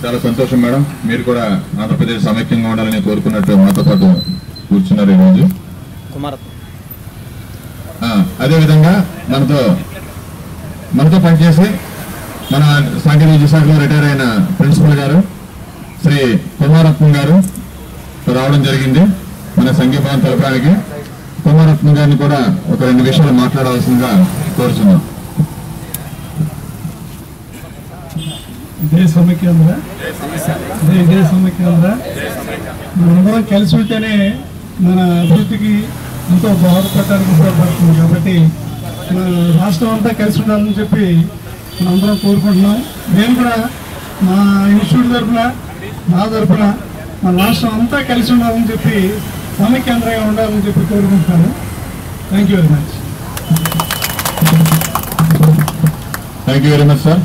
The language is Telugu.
చాలా సంతోషం మేడం, మీరు కూడా ఆంధ్రప్రదేశ్ సమైక్యంగా ఉండాలని కోరుకున్నట్టు మాతో పాటు కూర్చున్నారు ఈరోజు. అదేవిధంగా మనతో పనిచేసి మన సాంకేతిక విద్యాశాఖలో రిటైర్ అయిన ప్రిన్సిపల్ గారు శ్రీ కుమారత్నం గారు రావడం జరిగింది మన సంఘీభావం తెలపడానికి. కుమారత్నం గారిని కూడా ఒక 2 విషయాలు మాట్లాడవలసిందిగా కోరుతున్నాం. జై సమైక్యాంధ్ర, జై సమైక్యాంధ్ర. మనందరం కలిసి ఉంటేనే మన అభివృద్ధికి ఎంతో దోహదపడటానికి ఉపయోగపడుతుంది. కాబట్టి మన రాష్ట్రం అంతా కలిసి ఉండాలని చెప్పి మనందరం కోరుకుంటున్నాం. నేను కూడా మా ఇన్స్టిట్యూట్ తరఫున, నా తరఫున మన రాష్ట్రం అంతా కలిసి ఉండాలని చెప్పి సమైక్యాంధ్రగా ఉండాలని చెప్పి కోరుకుంటున్నాను. Thank you very much. Thank you very much sir.